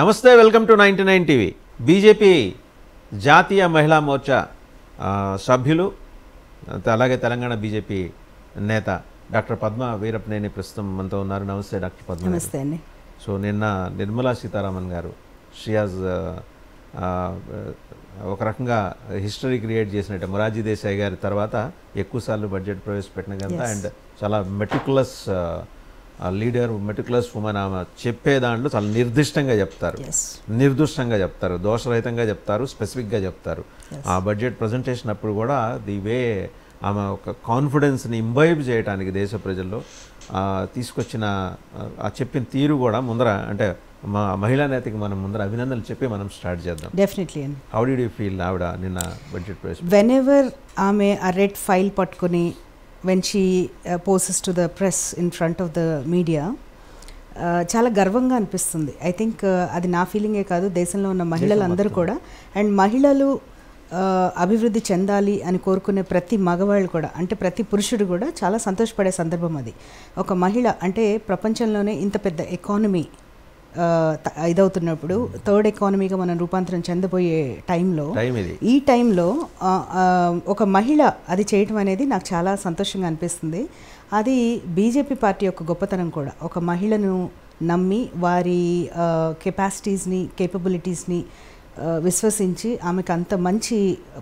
నమస్తే, welcome to 99 TV. BJP జాతీయ మహిళా మోర్చా సభ్యులు అలాగే తెలంగాణ బీజేపీ నేత డాక్టర్ పద్మ వీరప్పనేని ప్రస్తుతం మనతో ఉన్నారు. నమస్తే డాక్టర్ పద్మ. నమస్తే అండి. సో నిన్న నిర్మలా సీతారామన్ గారు షియాజ్ ఒక రకంగా హిస్టరీ క్రియేట్ చేసినట్టు మొరార్జీ దేశాయ్ గారి తర్వాత ఎక్కువసార్లు బడ్జెట్ ప్రవేశపెట్టిన కదా. అండ్ చాలా మెటికులస్ లీడర్, మెటికులస్ ఉమెన్. ఆమె చెప్పే దాంట్లో చాలా నిర్దిష్టంగా చెప్తారు, దోషరహితంగా చెప్తారు, స్పెసిఫిక్గా చెప్తారు. ఆ బడ్జెట్ ప్రజెంటేషన్ అప్పుడు కూడా ది వే ఆమె ఒక కాన్ఫిడెన్స్ని ఇంబైబ్ చేయడానికి దేశ ప్రజల్లో తీసుకొచ్చిన ఆ చెప్పిన తీరు కూడా ముందర అంటే మా మహిళా నేతకి మనం ముందర అభినందనలు చెప్పి మనం స్టార్ట్ చేద్దాం. డెఫినెట్లీ అండి. హౌ డిడ్ యూ ఫీల్ ఆవిడ నిన్న బడ్జెట్ ప్రవేశ? వెనెవర్ ఆమె ఆ రెడ్ ఫైల్ పట్టుకుని when she poses to the press in front of the media చాలా గర్వంగా అనిపిస్తుంది. ఐ థింక్ అది నా ఫీలింగే కాదు, దేశంలో ఉన్న మహిళలందరూ కూడా. అండ్ మహిళలు అభివృద్ధి చెందాలి అని కోరుకునే ప్రతి మగవాళ్ళు కూడా, అంటే ప్రతి పురుషుడు కూడా చాలా సంతోషపడే సందర్భం అది. ఒక మహిళ అంటే ప్రపంచంలోనే ఇంత పెద్ద ఎకానమీ ఇదవుతున్నప్పుడు, థర్డ్ ఎకానమీగా మనం రూపాంతరం చెందబోయే ఈ టైంలో ఒక మహిళ అది చేయటం అనేది నాకు చాలా సంతోషంగా అనిపిస్తుంది. అది బీజేపీ పార్టీ యొక్క గొప్పతనం కూడా. ఒక మహిళను నమ్మి వారి కెపాసిటీస్ని, కేపబిలిటీస్ని విశ్వసించి ఆమెకు అంత మంచి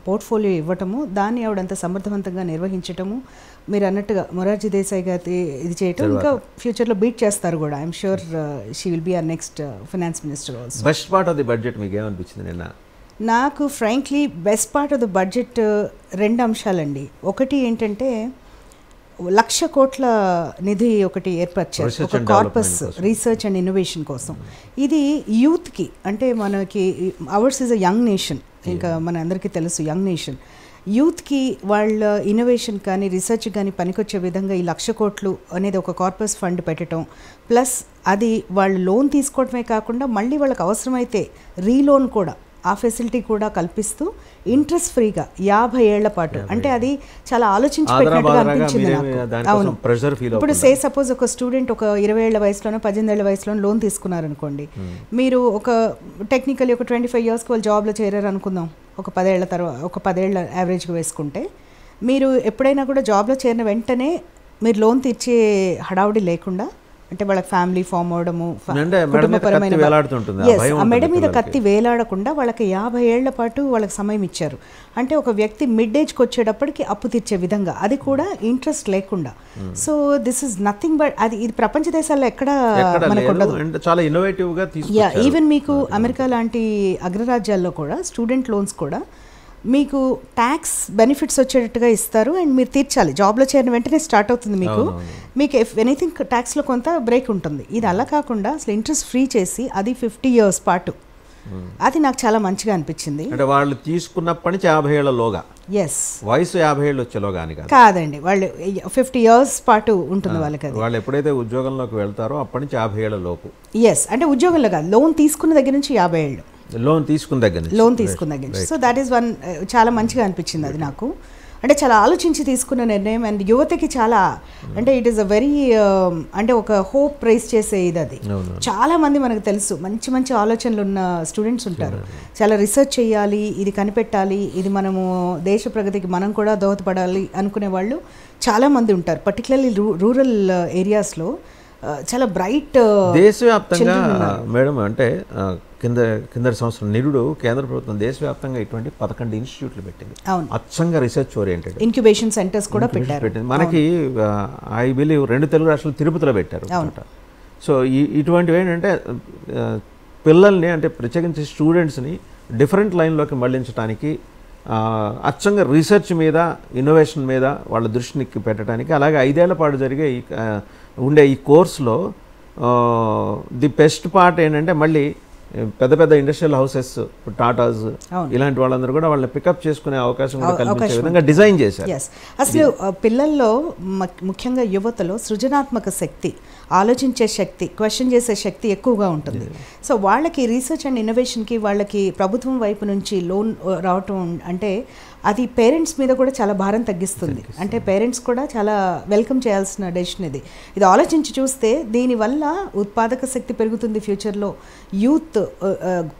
పోర్ట్ఫోలియో ఇవ్వటము, దాన్ని ఆవిడంత సమర్థవంతంగా నిర్వహించటము, మీరు అన్నట్టుగా మొరార్జీ దేశాయ్ గారి ఇది చేయటం, ఇంకా ఫ్యూచర్లో బీట్ చేస్తారు కూడా. I'm sure she will be our next finance minister also. Best part of the budget మీకు ఏమనిపించింది నిన్న? నాకు frankly best part of the budget రెండు అంశాలండి. ఒకటి ఏంటంటే 1,00,000 కోట్ల నిధి ఒకటి ఏర్పరిచారు, ఒక కార్పస్ రీసెర్చ్ అండ్ ఇన్నోవేషన్ కోసం. ఇది యూత్కి, అంటే మనకి hours is a young nation, ఇంకా మన అందరికీ తెలుసు యంగ్ నేషన్. యూత్కి వాళ్ళ ఇన్నోవేషన్ కానీ రీసెర్చ్ కానీ పనికొచ్చే విధంగా ఈ 1,00,000 కోట్లు అనేది ఒక కార్పస్ ఫండ్ పెట్టడం, ప్లస్ అది వాళ్ళు లోన్ తీసుకోవడమే కాకుండా మళ్ళీ వాళ్ళకి అవసరమైతే రీలోన్ కూడా, ఆ ఫెసిలిటీ కూడా కల్పిస్తూ ఇంట్రెస్ట్ ఫ్రీగా 50 ఏళ్ల పాటు. అంటే అది చాలా ఆలోచించి పెట్టినట్టుగా అనిపించింది నాకు. అవును. ఇప్పుడు సే సపోజ్ ఒక స్టూడెంట్ ఒక 20 ఏళ్ల వయసులోనో 18 ఏళ్ల వయసులోనో లోన్ తీసుకున్నారనుకోండి, మీరు ఒక టెక్నికల్లీ ఒక 25 ఇయర్స్కి వాళ్ళు జాబ్లో చేరారు అనుకుందాం, ఒక 10 ఏళ్ల తర్వాత, ఒక 10 ఏళ్ల యావరేజ్గా వేసుకుంటే, మీరు ఎప్పుడైనా కూడా జాబ్లో చేరిన వెంటనే మీరు లోన్ తీర్చే హడావుడి లేకుండా, అంటే వాళ్ళకి ఫ్యామిలీ ఫామ్ అవడము, కుటుంబపరమైన మెడ మీద కత్తి వేలాడకుండా వాళ్ళకి 50 ఏళ్ల పాటు వాళ్ళకి సమయం ఇచ్చారు. అంటే ఒక వ్యక్తి మిడ్ ఏజ్కి వచ్చేటప్పటికి అప్పు తీర్చే విధంగా, అది కూడా ఇంట్రెస్ట్ లేకుండా. So this is nothing but ఇది ప్రపంచ దేశాల్లో ఎక్కడ మనకు ఉండదు. చాలా ఇన్నోవేటివ్ గా తీసుకొచ్చారు. ఈవెన్ మీకు అమెరికా లాంటి అగ్రరాజ్యాల్లో కూడా స్టూడెంట్ లోన్స్ కూడా మీకు ట్యాక్స్ బెనిఫిట్స్ వచ్చేటట్టుగా ఇస్తారు, అండ్ మీరు తీర్చాలి. జాబ్లో చేరిన వెంటనే స్టార్ట్ అవుతుంది మీకు ఎనీథింగ్ ట్యాక్స్లో కొంత బ్రేక్ ఉంటుంది. ఇది అలా కాకుండా అసలు ఇంట్రెస్ట్ ఫ్రీ చేసి అది 50 years పాటు, అది నాకు చాలా మంచిగా అనిపించింది. అంటే వాళ్ళు తీసుకున్నప్పటి నుంచి 50 ఏళ్లలోగా, వయసు 50 ఏళ్ళు వచ్చేలోగా కాదండి, వాళ్ళు 50 years పాటు ఉంటుంది వాళ్ళకి. అది వాళ్ళు ఎప్పుడైతే ఉద్యోగంలోకి వెళ్తారో అప్పటి నుంచి 50 ఏళ్ల లోపు. అంటే ఉద్యోగంలో కాదు, లోన్ తీసుకున్న దగ్గర నుంచి 50 ఏళ్ళు, లోన్ తీసుకున్న దగ్గర నుంచి. సో దాట్ ఈస్ వన్, చాలా మంచిగా అనిపించింది అది నాకు. అంటే చాలా ఆలోచించి తీసుకున్న నిర్ణయం, అండ్ యువతకి చాలా, అంటే ఇట్ ఈస్ అ వెరీ, అంటే ఒక హోప్ రైజ్ చేసే ఇది. అది చాలా మంది మనకు తెలుసు మంచి మంచి ఆలోచనలు ఉన్న స్టూడెంట్స్ ఉంటారు, చాలా రీసెర్చ్ చేయాలి, ఇది కనిపెట్టాలి, ఇది మనము దేశ ప్రగతికి మనం కూడా దోహదపడాలి అనుకునే వాళ్ళు చాలా మంది ఉంటారు. పర్టికులర్లీ రూరల్ ఏరియాస్లో చాలా బ్రైట్. దేశవ్యాప్తంగా మేడం, అంటే కింద సంవత్సరం నిరుడు కేంద్ర ప్రభుత్వం దేశవ్యాప్తంగా ఇటువంటి 11 ఇన్స్టిట్యూట్లు పెట్టింది, అచ్చంగా రీసెర్చ్ ఓరియంటెడ్ ఇంక్యుబేషన్ సెంటర్స్ కూడా పెట్టింది. మనకి ఐ బిలీవ్ 2 తెలుగు రాష్ట్రాలు తిరుపతిలో పెట్టారు. సో ఇటువంటివి ఏంటంటే పిల్లల్ని, అంటే ప్రత్యేకించి స్టూడెంట్స్ని డిఫరెంట్ లైన్లోకి మళ్లించడానికి, అచ్చంగా రీసెర్చ్ మీద, ఇన్నోవేషన్ మీద వాళ్ళ దృష్టిని పెట్టడానికి, అలాగే 5 ఏళ్ల పాటు జరిగే ఉండే ఈ కోర్సులో ది బెస్ట్ పార్ట్ ఏంటంటే మళ్ళీ పెద్ద పెద్ద ఇండస్ట్రియల్ హౌసెస్, టాటాస్, ఇలాంటి వాళ్ళందరూ కూడా వాళ్ళని పికప్ చేసుకునే అవకాశం కూడా కల్పించే విధంగా డిజైన్ చేశారు. అసలు పిల్లల్లో, ముఖ్యంగా యువతలో సృజనాత్మక శక్తి, ఆలోచించే శక్తి, క్వశ్చన్ చేసే శక్తి ఎక్కువగా ఉంటుంది. సో వాళ్ళకి రీసెర్చ్ అండ్ ఇన్నోవేషన్కి వాళ్ళకి ప్రభుత్వం వైపు నుంచి లోన్ రావటం, అంటే అది పేరెంట్స్ మీద కూడా చాలా భారం తగ్గిస్తుంది. అంటే పేరెంట్స్ కూడా చాలా వెల్కమ్ చేయాల్సిన డెసిషన్ ఇది. ఇది ఆలోచించి చూస్తే దీనివల్ల ఉత్పాదక శక్తి పెరుగుతుంది. ఫ్యూచర్లో యూత్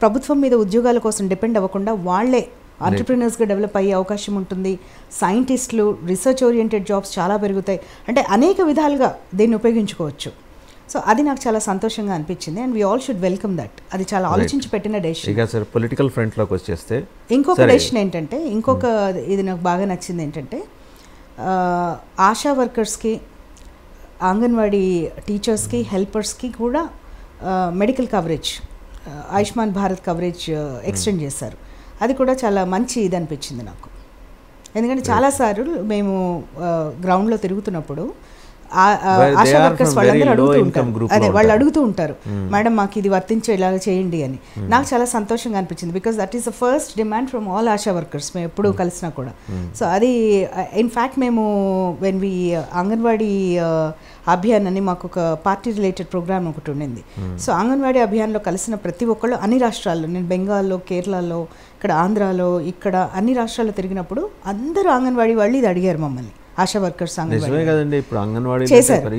ప్రభుత్వం మీద ఉద్యోగాల కోసం డిపెండ్ అవ్వకుండా వాళ్ళే ఎంటర్‌ప్రెన్యూర్స్‌గా డెవలప్ అయ్యే అవకాశం ఉంటుంది. సైంటిస్టులు, రీసెర్చ్ ఓరియంటెడ్ జాబ్స్ చాలా పెరుగుతాయి. అంటే అనేక విధాలుగా దీన్ని ఉపయోగించుకోవచ్చు. సో అది నాకు చాలా సంతోషంగా అనిపించింది. And we all should welcome that. అది చాలా ఆలోచించి పెట్టిన డెసిషన్. ఇక సార్ పొలిటికల్ ఫ్రంట్లోకి వచ్చేస్తే ఇంకొక డెసిషన్ ఏంటంటే, ఇది నాకు బాగా నచ్చింది ఏంటంటే, ఆశా వర్కర్స్కి, అంగన్వాడీ టీచర్స్కి, హెల్పర్స్కి కూడా medical coverage, Ayushman Bharat coverage extend చేశారు. అది కూడా చాలా మంచి ఇది అనిపించింది నాకు. ఎందుకంటే చాలాసార్లు మేము గ్రౌండ్లో తిరుగుతున్నప్పుడు ఆశా వర్కర్స్ వాళ్ళందరూ అడుగుతూ ఉంటారు, వాళ్ళు అడుగుతూ ఉంటారు, మేడం మాకు ఇది వర్తించేలాగా చేయండి అని. నాకు చాలా సంతోషంగా అనిపించింది. Because that is the first demand from all ASHA workers మేము ఎప్పుడు కలిసినా కూడా. సో అది ఇన్ఫ్యాక్ట్ మేము వెన్ వి అంగన్వాడీ అభియాన్ అని మాకు ఒక పార్టీ రిలేటెడ్ ప్రోగ్రామ్ ఒకటి ఉండింది. సో అంగన్వాడీ అభియాన్లో కలిసిన ప్రతి ఒక్కళ్ళు అన్ని రాష్ట్రాల్లో, నేను బెంగాల్లో, కేరళలో, ఇక్కడ ఆంధ్రాలో, ఇక్కడ అన్ని రాష్ట్రాల్లో తిరిగినప్పుడు అందరూ అంగన్వాడీ వాళ్ళు ఇది అడిగారు మమ్మల్ని. ఆశా వర్కర్స్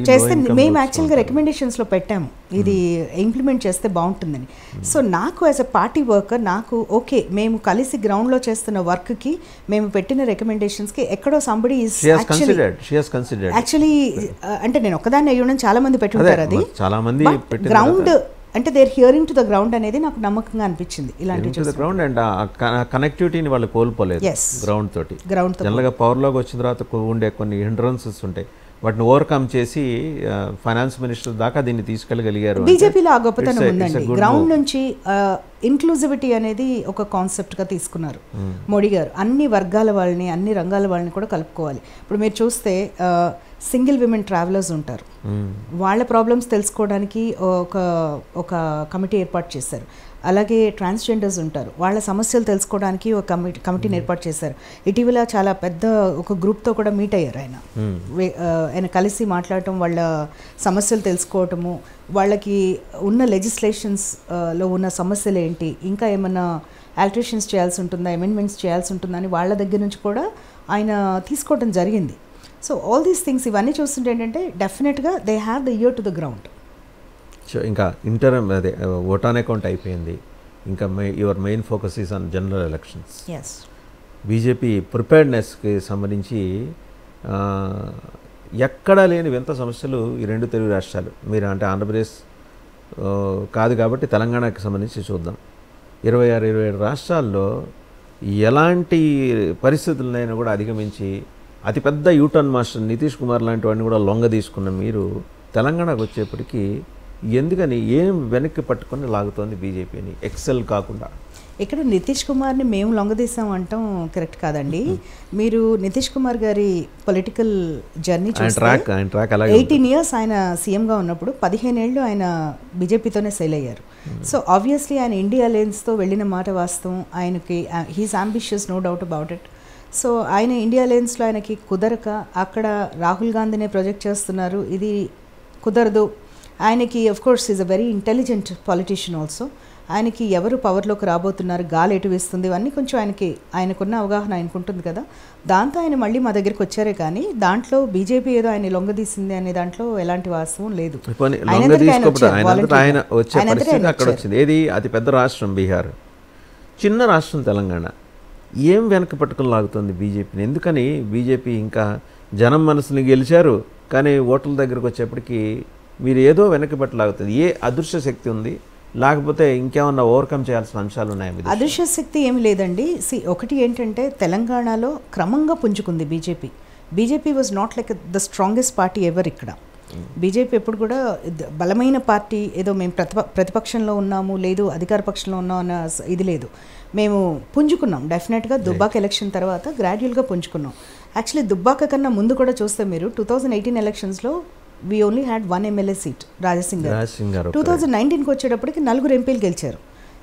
చేస్తే మేము యాక్చువల్గా రికమెండేషన్స్లో పెట్టాము ఇది ఇంప్లిమెంట్ చేస్తే బాగుంటుందని. సో నాకు యాజ్ అ పార్టీ వర్కర్ నాకు ఓకే, మేము కలిసి గ్రౌండ్లో చేస్తున్న వర్క్కి మేము పెట్టిన రికమెండేషన్స్కి ఎక్కడో సంబడి ఈజ్ యాక్చువల్లీ అంటే నేను ఒక్కదాన్ని అయ్యడం చాలా మంది పెట్టుంటారు. అది గ్రౌండ్ అంటే they are hearing to the ground అనేది నాకు నమ్మకంగా అనిపించింది. ఇలాంటి గ్రౌండ్ అండ్ కనెక్టివిటీని వాళ్ళు కోల్పోలేదు గ్రౌండ్ తోటి. జనరల్గా పవర్లోకి వచ్చిన తర్వాత ఉండే కొన్ని హిండ్రన్సెస్ ఉంటాయి, వాటిని ఓవర్కమ్ చేసి ఫైనాన్స్ మినిస్టర్ దాకా దీన్ని తీసుకెళ్ళగలిగారు. బీజేపీలో ఆ గొప్పతనం ఉందండి. గ్రౌండ్ నుంచి ఇంక్లూజివిటీ అనేది ఒక కాన్సెప్ట్గా తీసుకున్నారు మోడీ గారు. అన్ని వర్గాల వాళ్ళని, అన్ని రంగాల వాళ్ళని కూడా కలుపుకోవాలి. ఇప్పుడు మీరు చూస్తే సింగిల్ విమెన్ ట్రావెలర్స్ ఉంటారు, వాళ్ళ ప్రాబ్లమ్స్ తెలుసుకోవడానికి ఒక కమిటీ ఏర్పాటు చేశారు. అలాగే ట్రాన్స్జెండర్స్ ఉంటారు, వాళ్ళ సమస్యలు తెలుసుకోవడానికి ఒక కమిటీని ఏర్పాటు చేశారు. ఇటీవల చాలా పెద్ద ఒక గ్రూప్తో కూడా మీట్ అయ్యారు ఆయన కలిసి మాట్లాడటం, వాళ్ళ సమస్యలు తెలుసుకోవటము, వాళ్ళకి ఉన్న లెజిస్లేషన్స్లో ఉన్న సమస్యలు ఏంటి, ఇంకా ఏమన్నా ఆల్టరేషన్స్ చేయాల్సి ఉంటుందా, అమెండ్మెంట్స్ చేయాల్సి ఉంటుందా అని వాళ్ళ దగ్గర నుంచి కూడా ఆయన తీసుకోవడం జరిగింది. సో ఆల్ దీస్ థింగ్స్ ఇవన్నీ చూస్తుంటే ఏంటంటే డెఫినెట్గా they have the ear to the ground. So ఇంకా ఇంటర్మ్ అదే ఓట్ ఆన్ అకౌంట్ అయిపోయింది, ఇంకా your main focus is on general elections. BJP ప్రిపేర్డ్నెస్కి సంబంధించి ఎక్కడా లేని వింత సమస్యలు ఈ రెండు తెలుగు రాష్ట్రాలు, మీరు అంటే ఆంధ్రప్రదేశ్ కాదు కాబట్టి తెలంగాణకి సంబంధించి చూద్దాం. 26-27 రాష్ట్రాల్లో ఎలాంటి పరిస్థితులనైనా కూడా అధిగమించి అతిపెద్ద యూటర్న్ మాస్టర్ నితీష్ కుమార్ లాంటి వాడిని కూడా లొంగ తీసుకున్న మీరు తెలంగాణకు వచ్చేప్పటికీ ఎందుకని ఏం వెనక్కి పట్టుకొని లాగుతోంది బీజేపీని ఎక్సెల్ కాకుండా? ఇక్కడ నితీష్ కుమార్ని మేము లొంగదీసాం అంటాం కరెక్ట్ కాదండి. మీరు నితీష్ కుమార్ గారి పొలిటికల్ జర్నీ చూస్తే 18 years ఆయన సీఎంగా ఉన్నప్పుడు 15 ఏళ్ళు ఆయన బీజేపీతోనే సెల్ అయ్యారు. సో ఆబ్వియస్లీ ఆయన ఇండియా అలయన్స్తో వెళ్ళిన మాట వాస్తవం. ఆయనకి he's ambitious, no doubt about it. So ఆయన ఇండియా అలయన్స్లో ఆయనకి కుదరక అక్కడ రాహుల్ గాంధీనే ప్రొజెక్ట్ చేస్తున్నారు, ఇది కుదరదు. ఆయనకి of course is a very intelligent politician also. ఆయనకి ఎవరు పవర్లోకి రాబోతున్నారు, గాలి ఎటు వేస్తుంది, ఇవన్నీ కొంచెం ఆయనకున్న అవగాహన ఆయనకు ఉంటుంది కదా. దాంతో ఆయన మళ్ళీ మా దగ్గరికి వచ్చారే కానీ దాంట్లో బీజేపీ ఏదో ఆయన లొంగదీసింది అనే దాంట్లో ఎలాంటి వాస్తవం లేదు. ఏది అతి పెద్ద రాష్ట్రం బీహార్, చిన్న రాష్ట్రం తెలంగాణ, ఏం వెనక పట్టుకుని లాగుతుంది బీజేపీని? ఎందుకని బీజేపీ ఇంకా జనం మనసుని గెలిచారు కానీ ఓట్ల దగ్గరకు వచ్చేప్పటికి మీరు ఏదో వెనక్కి పట్టలాగుతుంది. ఏ అదృశ్య శక్తి ఉంది, లేకపోతే ఇంకేమన్నా ఓవర్కమ్ చేయాల్సిన అంశాలు ఉన్నాయి? అదృశ్య శక్తి ఏమి లేదండి. ఒకటి ఏంటంటే తెలంగాణలో క్రమంగా పుంజుకుంది BJP was not like the strongest party ever. ఇక్కడ బీజేపీ ఎప్పుడు కూడా బలమైన పార్టీ, ఏదో మేము ప్రతిపక్షంలో ఉన్నాము, లేదు అధికార పక్షంలో ఉన్నాం అన్న ఇది లేదు. మేము పుంజుకున్నాం డెఫినెట్గా. దుబ్బాక ఎలక్షన్ తర్వాత గ్రాడ్యువల్గా పుంజుకున్నాం. యాక్చువల్లీ దుబ్బాక కన్నా ముందు కూడా చూస్తే మీరు 2018 ఎలక్షన్స్లో we only had 1 MLA seat, Raja Singh గారు. 2019కి వచ్చేటప్పటికి 4 ఎంపీలు గెలిచారు.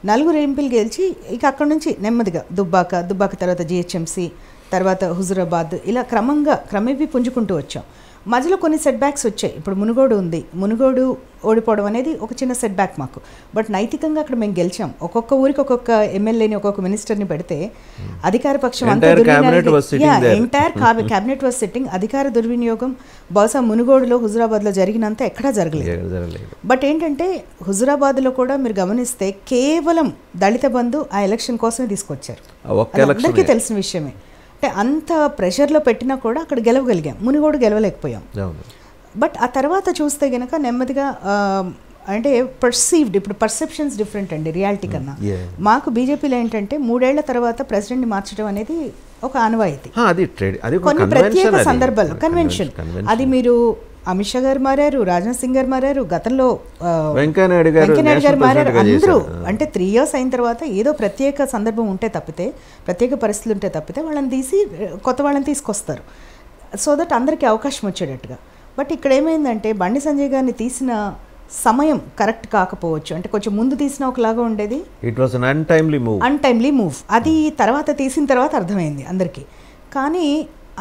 4 ఎంపీలు గెలిచి ఇక అక్కడ నుంచి నెమ్మదిగా దుబ్బాక తర్వాత GHMC, తర్వాత హుజురాబాద్, ఇలా క్రమేపీ పుంజుకుంటూ వచ్చాం. మధ్యలో కొన్ని సెట్ బ్యాక్స్ వచ్చాయి. ఇప్పుడు మునుగోడు ఉంది, మునుగోడు ఓడిపోవడం అనేది ఒక చిన్న సెట్ బ్యాక్ మాకు. బట్ నైతికంగా అక్కడ మేము గెలిచాం. ఒక్కొక్క ఊరికి ఒక్కొక్క ఎమ్మెల్యేని, ఒక్కొక్క మినిస్టర్ని పెడితే అధికార పక్షం అంతా ఎంటైర్ క్యాబినెట్ వాజ్ సిట్టింగ్. అధికార దుర్వినియోగం బహుశా మునుగోడులో, హుజురాబాద్లో జరిగినంత ఎక్కడా జరగలేదు. బట్ ఏంటంటే హుజురాబాద్లో కూడా మీరు గమనిస్తే కేవలం దళిత బంధు ఆ ఎలక్షన్ కోసమే తీసుకొచ్చారు. అందరికీ తెలిసిన విషయమే. అంటే అంత ప్రెషర్లో పెట్టినా కూడా అక్కడ గెలవగలిగాం, మునుగోడు గెలవలేకపోయాం. బట్ ఆ తర్వాత చూస్తే గనక నెమ్మదిగా అంటే పర్సీవ్డ్, ఇప్పుడు పర్సెప్షన్స్ డిఫరెంట్ అండి రియాలిటీ కన్నా. మాకు బీజేపీలో ఏంటంటే 3 ఏళ్ల తర్వాత ప్రెసిడెంట్ని మార్చడం అనేది ఒక ఆనవాయితీ, కొన్ని ప్రత్యేక సందర్భాల్లో కన్వెన్షన్. అది మీరు అమిత్ షా గారు మారారు, రాజ్నాథ్ సింగ్ గారు మారారు, గతంలో వెంకయ్యనాయుడు గారు మారారు. అందరూ అంటే 3 years అయిన తర్వాత ఏదో ప్రత్యేక సందర్భం ఉంటే తప్పితే, ప్రత్యేక పరిస్థితులు ఉంటే తప్పితే వాళ్ళని తీసి కొత్త వాళ్ళని తీసుకొస్తారు, సో దట్ అందరికీ అవకాశం వచ్చేటట్టుగా. బట్ ఇక్కడ ఏమైందంటే బండి సంజయ్ గారిని తీసిన సమయం కరెక్ట్ కాకపోవచ్చు, అంటే కొంచెం ముందు తీసిన ఒకలాగా ఉండేది. It was an untimely move. అది తర్వాత తీసిన తర్వాత అర్థమైంది అందరికీ. కానీ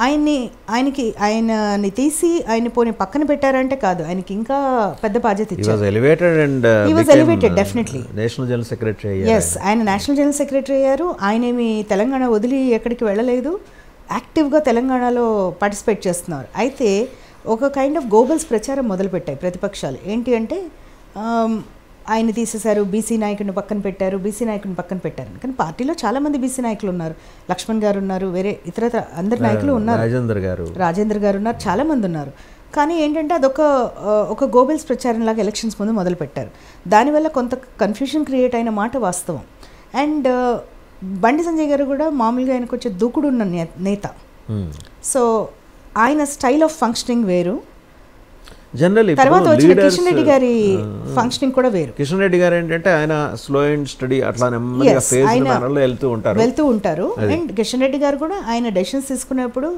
ఆయన్ని తీసి ఆయన పోనీ పక్కన పెట్టారంటే కాదు, ఆయనకి ఇంకా పెద్ద బాధ్యత ఇచ్చారు. He was elevated definitely. National general secretary అయ్యారు. Yes, ఆయన నేషనల్ జనరల్ సెక్రటరీ అయ్యారు. ఆయనేమి తెలంగాణ వదిలి ఎక్కడికి వెళ్ళలేదు, యాక్టివ్గా తెలంగాణలో పార్టిసిపేట్ చేస్తున్నారు. అయితే ఒక కైండ్ ఆఫ్ గోబల్స్ ప్రచారం మొదలుపెట్టాయి ప్రతిపక్షాలు. ఏంటి అంటే ఆయన తీసేశారు, బీసీ నాయకుడిని పక్కన పెట్టారు, బీసీ నాయకుడిని పక్కన పెట్టారు. కానీ పార్టీలో చాలామంది బీసీ నాయకులు ఉన్నారు. లక్ష్మణ్ గారు ఉన్నారు, వేరే ఇతర అందరి నాయకులు ఉన్నారు, రాజేంద్ర గారు ఉన్నారు, చాలామంది ఉన్నారు. కానీ ఏంటంటే అదొక గోబెల్స్ ప్రచారంలాగా ఎలక్షన్స్ ముందు మొదలుపెట్టారు. దానివల్ల కొంత కన్ఫ్యూషన్ క్రియేట్ అయిన మాట వాస్తవం. అండ్ బండి సంజయ్ గారు కూడా మామూలుగా ఆయనకు వచ్చే దూకుడు ఉన్న నేత. సో ఆయన స్టైల్ ఆఫ్ ఫంక్షనింగ్ వేరు. తర్వాత వచ్చిన కిషన్ రెడ్డి గారి ఫంక్షనింగ్ కూడా వేరు. కిషన్ రెడ్డి గారు ఏంటంటే ఆయన స్లో అండ్ స్టడీ అట్లా వెళ్తూ ఉంటారు. అండ్ కిషన్ రెడ్డి గారు కూడా ఆయన డెసిషన్స్ తీసుకునేప్పుడు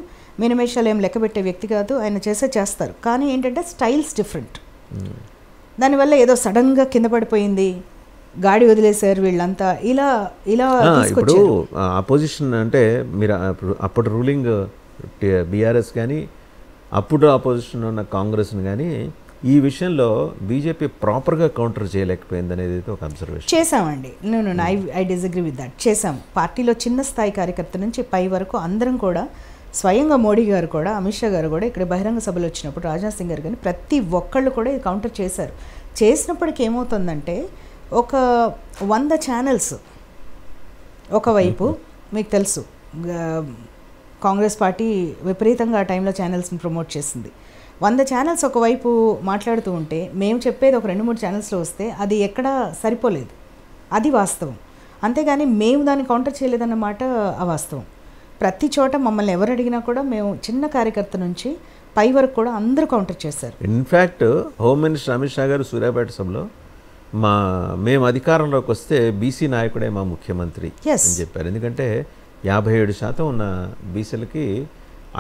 మినిమేషాలు ఏం లెక్క పెట్టే వ్యక్తి కాదు, ఆయన చేస్తారు. కానీ ఏంటంటే స్టైల్స్ డిఫరెంట్. దానివల్ల ఏదో సడన్గా కింద పడిపోయింది, గాడి వదిలేశారు వీళ్ళంతా, ఇలా ఇప్పుడు అపోజిషన్ అంటే మీరు అప్పుడు రూలింగ్ బీఆర్ఎస్ కానీ అప్పుడు ఆపోజిషన్ ఉన్న కాంగ్రెస్ని కానీ ఈ విషయంలో బీజేపీ ప్రాపర్గా కౌంటర్ చేయలేకపోయింది అనేది ఒక అబ్జర్వేషన్ చేసామండి. I disagree with that. చేసాం. పార్టీలో చిన్న స్థాయి కార్యకర్త నుంచి పై వరకు అందరం కూడా, స్వయంగా మోడీ గారు కూడా, అమిత్ షా గారు కూడా ఇక్కడ బహిరంగ సభలు వచ్చినప్పుడు, రాజ్నాథ్ సింగ్ గారు కానీ ప్రతి ఒక్కళ్ళు కూడా ఇది కౌంటర్ చేశారు. చేసినప్పటికీ ఏమవుతుందంటే ఒక 100 ఛానల్స్ ఒకవైపు, మీకు తెలుసు కాంగ్రెస్ పార్టీ విపరీతంగా ఆ టైంలో ఛానల్స్ని ప్రమోట్ చేసింది. 100 ఛానల్స్ ఒకవైపు మాట్లాడుతూ ఉంటే మేము చెప్పేది ఒక 2-3 ఛానల్స్లో వస్తే అది ఎక్కడా సరిపోలేదు. అది వాస్తవం. అంతేగాని మేము దాన్ని కౌంటర్ చేయలేదన్నమాట అవాస్తవం. ప్రతి చోట మమ్మల్ని ఎవరు అడిగినా కూడా మేము చిన్న కార్యకర్త నుంచి పై వరకు కూడా అందరూ కౌంటర్ చేశారు. In fact home minister Amit Shah గారు సూర్యాపేట సభలో మేము అధికారంలోకి వస్తే బీసీ నాయకుడే మా ముఖ్యమంత్రి అని చెప్పారు. ఎందుకంటే 57% ఉన్న బీసీలకి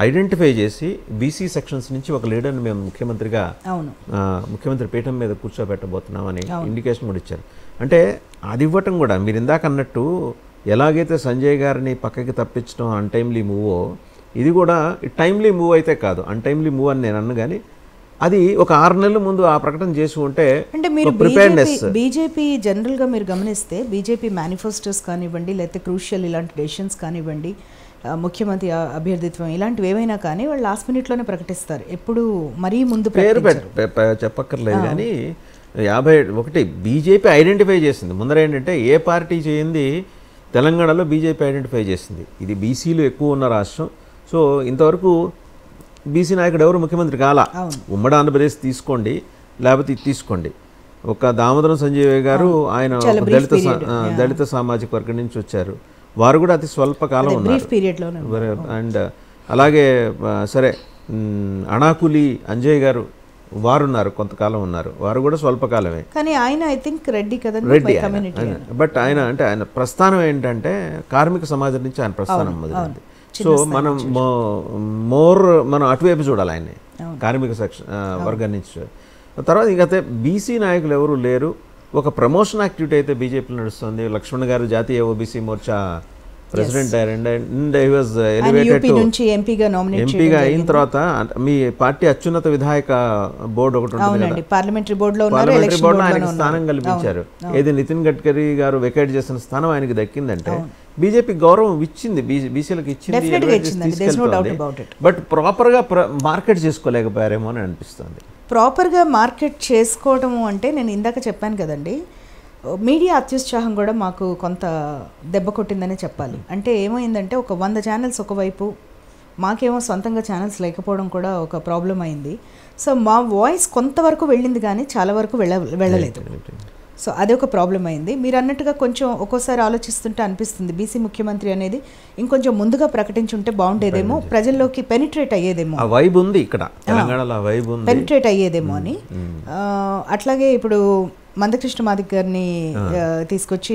ఐడెంటిఫై చేసి బీసీ సెక్షన్స్ నుంచి ఒక లీడర్ని మేము ముఖ్యమంత్రి పీఠం మీద కూర్చోబెట్టబోతున్నామని ఇండికేషన్ కూడా ఇచ్చారు. అంటే అది ఇవ్వటం కూడా మీరు ఇందాక అన్నట్టు ఎలాగైతే సంజయ్ గారిని పక్కకి తప్పించడం అన్టైమ్లీ మూవో, ఇది కూడా టైమ్లీ మూవ్ అయితే కాదు, అన్టైమ్లీ మూవ్ అని నేను అన్ను. కానీ అది ఒక 6 నెలల ముందు ఆ ప్రకటన చేసి ఉంటే అంటే మీరు బీజేపీ జనరల్గా మీరు గమనిస్తే బీజేపీ మేనిఫెస్టోస్ కానివ్వండి, లేకపోతే క్రూషియల్ ఇలాంటి డెసిషన్స్ కానివ్వండి, ముఖ్యమంత్రి అభ్యర్థిత్వం ఇలాంటివి ఏవైనా కానీ వాళ్ళు లాస్ట్ మినిట్లోనే ప్రకటిస్తారు. ఎప్పుడు మరీ ముందు పేరు చెప్పక్కర్లేదు. కానీ 51 బీజేపీ ఐడెంటిఫై చేసింది. ముందర ఏంటంటే ఏ పార్టీ చేయింది తెలంగాణలో బీజేపీ ఐడెంటిఫై చేసింది. ఇది బీసీలు ఎక్కువ ఉన్న రాష్ట్రం. సో ఇంతవరకు బీసీ నాయకుడు ఎవరు ముఖ్యమంత్రి కాలా. ఉమ్మడి ఆంధ్రప్రదేశ్ తీసుకోండి, లేకపోతే ఇది తీసుకోండి. ఒక దామోదరం సంజయ్ గారు ఆయన దళిత సామాజిక వర్గం నుంచి వచ్చారు. వారు కూడా అతి స్వల్ప కాలం ఉన్నారు. అండ్ అలాగే సరే అనాకులి అంజయ్ గారు వారు ఉన్నారు, కొంతకాలం ఉన్నారు. వారు కూడా స్వల్పకాలమే. కానీ ఆయన ఐ థింక్ రెడ్డి బట్ ఆయన ప్రస్థానం ఏంటంటే కార్మిక సమాజం నుంచి ఆయన ప్రస్థానం మొదలైంది. సో మనం మనం అటువైపు చూడాలి ఆయన్ని, కార్మిక వర్గం నుంచి. తర్వాత ఇంకైతే బీసీ నాయకులు ఎవరు లేరు. ఒక ప్రమోషన్ యాక్టివిటీ అయితే బీజేపీలో నడుస్తుంది. లక్ష్మణ్ గారు జాతీయ OBC Morcha president and he was ఆయన ఎలివేటెడ్ యూపీ టు నుంచి ఎంపీగా నామినేట్ ఎంపీగా అయిన తర్వాత మీ పార్టీ అత్యున్నత విధాయక బోర్డు ఒకటి ఉంటుంది కదా, అవునండి, పార్లమెంటరీ బోర్డులో ఉన్నారు, పార్లమెంటరీ ఎలక్షన్ బోర్డులో బోర్డులో ఆయనకి స్థానం కల్పించారు. ఏది నితిన్ గడ్కరీ గారు వెకేట్ చేసిన స్థానం ఆయనకి దక్కిందంటే బీజేపీ గౌరవం ఇచ్చింది, బీసీలకు Definitely ఇచ్చిందండి. There's no doubt about it. But ప్రాపర్గా మార్కెట్ చేసుకోలేకపోయారేమో అని అనిపిస్తుంది. ప్రాపర్గా మార్కెట్ చేసుకోవడము అంటే నేను ఇందాక చెప్పాను కదండి, మీడియా అత్యుత్సాహం కూడా మాకు కొంత దెబ్బ కొట్టిందనే చెప్పాలి. అంటే ఏమైందంటే ఒక 100 ఛానల్స్ ఒకవైపు, మాకేమో సొంతంగా ఛానల్స్ లేకపోవడం కూడా ఒక ప్రాబ్లం అయింది. సో మా వాయిస్ కొంతవరకు వెళ్ళింది కానీ చాలా వరకు వెళ్ళలేదు. సో అదే ఒక ప్రాబ్లం అయింది. మీరు అన్నట్టుగా కొంచెం ఒక్కోసారి ఆలోచిస్తుంటే అనిపిస్తుంది బీసీ ముఖ్యమంత్రి అనేది ఇంకొంచెం ముందుగా ప్రకటించుంటే బాగుండేదేమో, ప్రజల్లోకి పెనిట్రేట్ అయ్యేదేమో, ఆ వైబ్ ఉంది ఇక్కడ తెలంగాణలో, ఆ వైబ్ ఉంది, పెనిట్రేట్ అయ్యేదేమో అని. అట్లాగే ఇప్పుడు మందకృష్ణ మాదిక్ గారిని తీసుకొచ్చి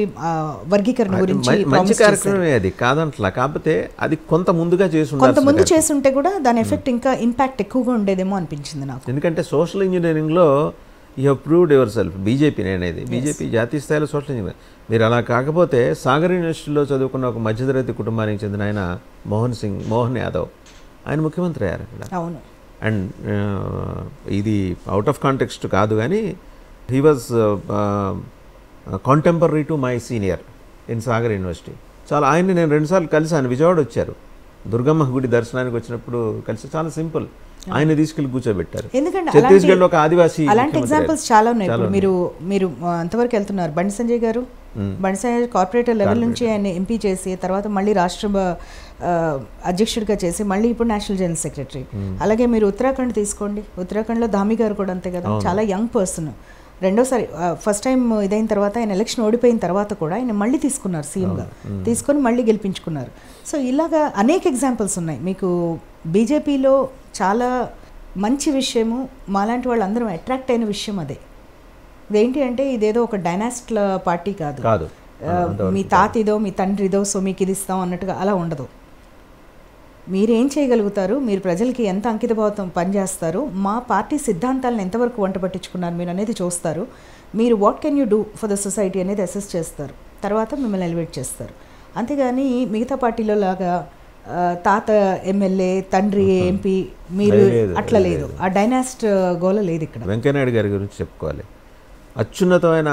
వర్గీకరణ గురించి మంచి కార్యక్రమమే అది కాదంట్లా, కాకపోతే అది కొంత ముందుగా కొంత ముందు చేస్తుంటే కూడా దాని ఎఫెక్ట్ ఇంకా ఇంపాక్ట్ ఎక్కువగా ఉండేదేమో అనిపించింది నాకు. ఎందుకంటే సోషల్ ఇంజనీరింగ్లో you have proved your self. BJP అనేది బీజేపీ జాతీయ స్థాయిలో సోషల్ ఇంజనీరింగ్. మీరు అలా కాకపోతే సాగర్ యూనివర్సిటీలో చదువుకున్న ఒక మధ్యతరగతి కుటుంబానికి చెందిన ఆయన మోహన్ యాదవ్ ఆయన ముఖ్యమంత్రి అయ్యారు అక్కడ. అవును. అండ్ ఇది అవుట్ ఆఫ్ కాంటెక్స్ట్ కాదు కానీ he was contemporary to my senior in Sagar university. చాలా ఆయన్ని నేను 2 సార్లు కలిసి, ఆయన విజయవాడ వచ్చారు, దుర్గమ్మ గుడి దర్శనానికి వచ్చినప్పుడు కలిసి, చాలా సింపుల్, ఆయన తీసుకెళ్లి కూర్చోబెట్టారు. ఎందుకంటే ఛత్తీస్గఢ్లో ఒక ఆదివాసీ అలాంటి ఎగ్జాంపుల్స్ చాలా ఉన్నాయి. ఇప్పుడు మీరు అంతవరకు వెళ్తున్నారు. బండి సంజయ్ గారు, బండి సంజయ్ కార్పొరేటర్ లెవెల్ నుంచి ఆయన ఎంపీ చేసి తర్వాత మళ్ళీ రాష్ట్ర అధ్యక్షుడిగా చేసి మళ్ళీ ఇప్పుడు నేషనల్ జనరల్ సెక్రటరీ. అలాగే మీరు ఉత్తరాఖండ్ తీసుకోండి, ఉత్తరాఖండ్లో ధామి గారు కూడా అంతే కదా, చాలా యంగ్ పర్సన్. రెండోసారి ఫస్ట్ టైం ఇదైన తర్వాత ఆయన ఎలక్షన్ ఓడిపోయిన తర్వాత కూడా ఆయన మళ్ళీ తీసుకున్నారు సీఎంగా, తీసుకొని మళ్ళీ గెలిపించుకున్నారు. సో ఇలాగా అనేక ఎగ్జాంపుల్స్ ఉన్నాయి. మీకు బీజేపీలో చాలా మంచి విషయము, మాలాంటి వాళ్ళందరం అట్రాక్ట్ అయిన విషయం అదే. ఇదేంటి అంటే ఇదేదో ఒక డైనాస్ట్ల పార్టీ కాదు, మీ తాతిదో మీ తండ్రిదో సో మీకు ఇది ఇస్తాం అన్నట్టుగా అలా ఉండదు. మీరేం చేయగలుగుతారు, మీరు ప్రజలకి ఎంత అంకితభావం పనిచేస్తారు, మా పార్టీ సిద్ధాంతాలను ఎంతవరకు వంట పట్టించుకున్నారు మీరు అనేది చూస్తారు. మీరు what can you do for the society అనేది అసెస్ చేస్తారు, తర్వాత మిమ్మల్ని ఎలివేట్ చేస్తారు. అంతేగాని మిగతా పార్టీలో లాగా తాత ఎమ్మెల్యే తండ్రి ఎంపీ మీరు అట్లా లేదు, ఆ డైనాస్ట్ గోల లేదు ఇక్కడ. వెంకయ్యనాయుడు గారి గురించి చెప్పుకోవాలి, అత్యున్నతమైన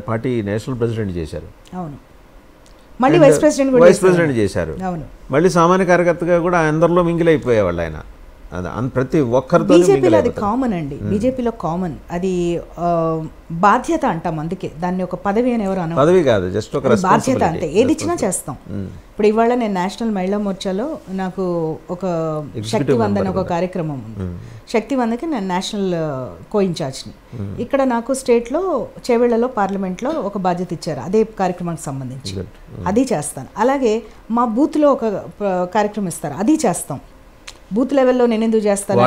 పార్టీ నేషనల్ ప్రెసిడెంట్ చేశారు. అవును, మళ్ళీ వైస్ ప్రెసిడెంట్ చేశారు. అవును, మళ్ళీ సామాన్య కార్యకర్తగా కూడా అందరిలో మింగిల్ అయిపోయేవాళ్ళు ఆయన. ప్రతి ఒక్కరితో బీజేపీలో అది కామన్ అండి, బీజేపీలో కామన్. అది బాధ్యత అంటాం, అందుకే దాన్ని ఒక పదవి అని ఎవరు అన్నారు, పదవి కాదు, జస్ట్ ఒక బాధ్యత అంతే. ఏది ఇచ్చినా చేస్తాం. ఇప్పుడు ఇవాళ నేను నేషనల్ మహిళా మోర్చాలో నాకు ఒక శక్తి వందన ఒక కార్యక్రమం ఉంది. శక్తి వందకి నేను నేషనల్ కో ఇన్ఛార్జ్ని. ఇక్కడ నాకు స్టేట్లో చేవెళ్లలో పార్లమెంట్లో ఒక బాధ్యత ఇచ్చారు అదే కార్యక్రమానికి సంబంధించి, అది చేస్తాను. అలాగే మా బూత్లో ఒక కార్యక్రమం ఇస్తారు, అది చేస్తాం. బూత్ లెవెల్లో నేను ఎందుకు చేస్తాను,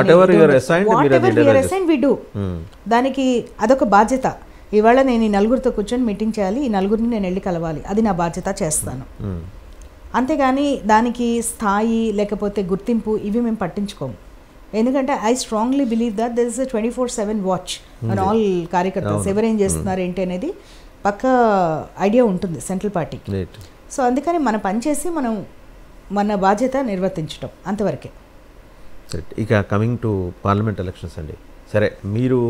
దానికి అదొక బాధ్యత. ఇవాళ నేను ఈ నలుగురితో కూర్చొని మీటింగ్ చేయాలి, ఈ నలుగురిని నేను వెళ్ళి కలవాలి, అది నా బాధ్యత, చేస్తాను. అంతేగాని దానికి స్థాయి లేకపోతే గుర్తింపు ఇవి మేము పట్టించుకోము. ఎందుకంటే I strongly believe that there is 24/7 watch on all కార్యకర్తలు, ఎవరేం చేస్తున్నారు ఏంటి అనేది పక్కా ఐడియా ఉంటుంది సెంట్రల్ పార్టీకి. సో అందుకని మన పని చేసి మనం మన బాధ్యత నిర్వర్తించడం అంతవరకే. ఇక కమింగ్ టు పార్లమెంట్ ఎలక్షన్స్ అండి, సరే మీరు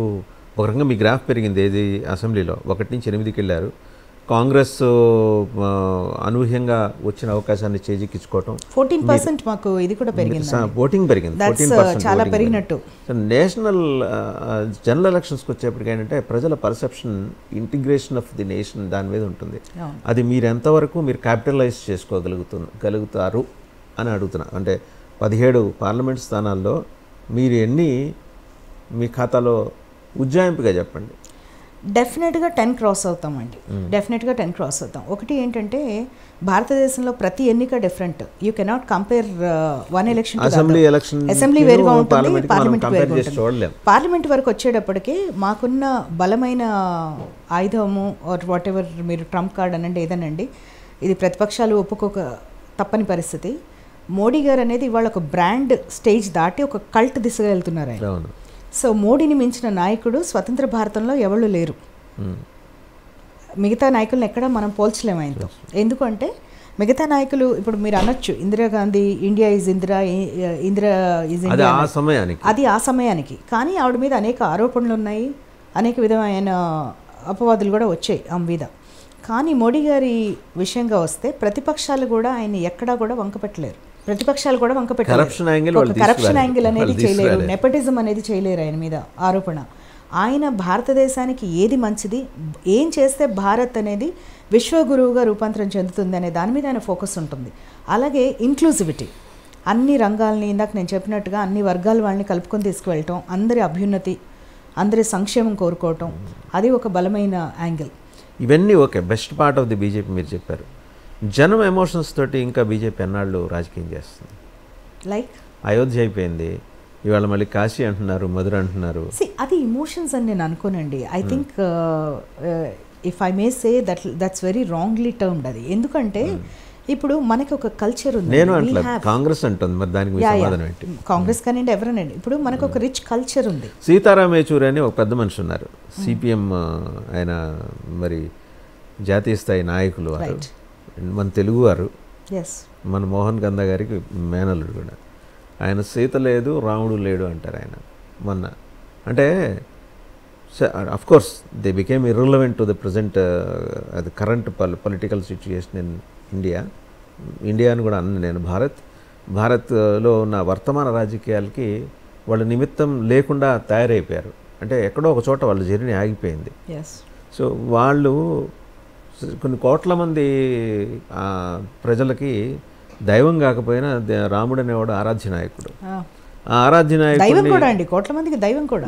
ఒక రకంగా మీ గ్రాఫ్ పెరిగింది ఏది అసెంబ్లీలో 1 నుంచి 8కి వెళ్ళారు. కాంగ్రెస్ అనూహ్యంగా వచ్చిన అవకాశాన్ని చేజిక్కించుకోవటం 14% మాకు ఇది కూడా పెరిగింది, ఓటింగ్ పెరిగింది, 14% చాలా పెరిగినట్టు. నేషనల్ జనరల్ ఎలక్షన్స్కి వచ్చేప్పటికి ఏంటంటే ప్రజల perception integration of the nation దాని మీద ఉంటుంది. అది మీరు ఎంతవరకు మీరు క్యాపిటలైజ్ చేసుకోగలుగుతారు అని అడుగుతున్నా. అంటే 17 పార్లమెంట్ స్థానాల్లో మీరు ఎన్ని మీ ఖాతాలో ఉజ్జాయింపుగా చెప్పండి. డెఫినెట్గా 10 క్రాస్ అవుతామండి, డెఫినెట్గా 10 క్రాస్ అవుతాం. ఒకటి ఏంటంటే భారతదేశంలో ప్రతి ఎన్నిక different, you cannot compare one election. Assembly వేరుగా ఉంటుంది, పార్లమెంట్ వేరుగా ఉంటుంది. పార్లమెంట్ వరకు వచ్చేటప్పటికి మాకున్న బలమైన ఆయుధము ఆర్ వాట్ ఎవర్ మీరు ట్రంప్ కార్డ్ అనండి ఏదనండి, ఇది ప్రతిపక్షాలు ఒప్పుకోక తప్పని పరిస్థితి. మోడీ గారు అనేది ఇవాళ ఒక బ్రాండ్ స్టేజ్ దాటి ఒక కల్ట్ దిశగా వెళ్తున్నారు ఆయన. సో మోడీని మించిన నాయకుడు స్వతంత్ర భారతంలో ఎవరు లేరు. మిగతా నాయకులను ఎక్కడ మనం పోల్చలేము ఆయనతో. ఎందుకంటే మిగతా నాయకులు ఇప్పుడు మీరు అనొచ్చు Indira Gandhi India is Indira is అది ఇండియా ఆ సమయానికి అది ఆ సమయానికి. కానీ ఆవిడ మీద అనేక ఆరోపణలు ఉన్నాయి, అనేక విధమైన అపవాదులు కూడా వచ్చాయి ఆమె మీద. కానీ మోడీ గారి విషయంగా వస్తే ప్రతిపక్షాలు కూడా ఆయన ఎక్కడా కూడా వంకపెట్టలేరు. ప్రతిపక్షాలు కూడా వంకపెట్టలేరు. కరప్షన్ యాంగిల్ అనేది చేయలేరు, నెపటిజం అనేది చేయలేరు ఆయన మీద ఆరోపణ. ఆయన భారతదేశానికి ఏది మంచిది, ఏం చేస్తే భారత్ అనేది విశ్వగురువుగా రూపాంతరం చెందుతుంది అనే దాని మీద ఆయన ఫోకస్ ఉంటుంది. అలాగే ఇంక్లూజివిటీ, అన్ని రంగాల్ని ఇందాక నేను చెప్పినట్టుగా అన్ని వర్గాల వాళ్ళని కలుపుకొని తీసుకువెళ్ళటం, అందరి అభ్యున్నతి, అందరి సంక్షేమం కోరుకోవటం, అది ఒక బలమైన యాంగిల్. ఇవన్నీ okay, best part of the BJP మీరు చెప్పారు. జనం ఎమోషన్స్ తోటి ఇంకా బీజేపీ ఎన్నాళ్ళు రాజకీయం చేస్తుంది? లైక్ అయోధ్య అయిపోయింది, ఇవాళ మళ్ళీ కాశీ అంటున్నారు, మధుర అంటున్నారు. అది ఇమోషన్స్ అని నేను అనుకోనండి. I think if I may say that's very wrongly termed అది. ఎందుకంటే ఇప్పుడు మనకి ఒక కల్చర్ ఉంది. నేను అంటలేదు, కాంగ్రెస్ అంటుంది, మరి దానికి సమాధానం ఏంటి? కాంగ్రెస్ కానివ్వండి ఎవరనండి, ఇప్పుడు మనకు ఒక రిచ్ కల్చర్ ఉంది. సీతారాం యేచూరి అని ఒక పెద్ద మనిషి ఉన్నారు, సిపిఎం ఆయన మరి జాతీయ స్థాయి నాయకులు వారు, మన తెలుగు వారు, మన మోహన్ గంధ గారికి మేనల్లుడు కూడా. ఆయన సీత లేదు రాముడు లేడు అంటారు ఆయన మొన్న. అంటే of course they became irrelevant to the present అది current political situation in India అని కూడా అన్న నేను. భారత్లో ఉన్న వర్తమాన రాజకీయాలకి వాళ్ళ నిమిత్తం లేకుండా తయారైపోయారు. అంటే ఎక్కడో ఒక చోట వాళ్ళ జర్నీ ఆగిపోయింది. సో వాళ్ళు కొన్ని కోట్ల మంది ప్రజలకి దైవం కాకపోయినా రాముడు అనేవాడు ఆరాధ్య నాయకుడు. ఆ ఆరాధ్య నాయకుడు కోట్ల మందికి దైవం కూడా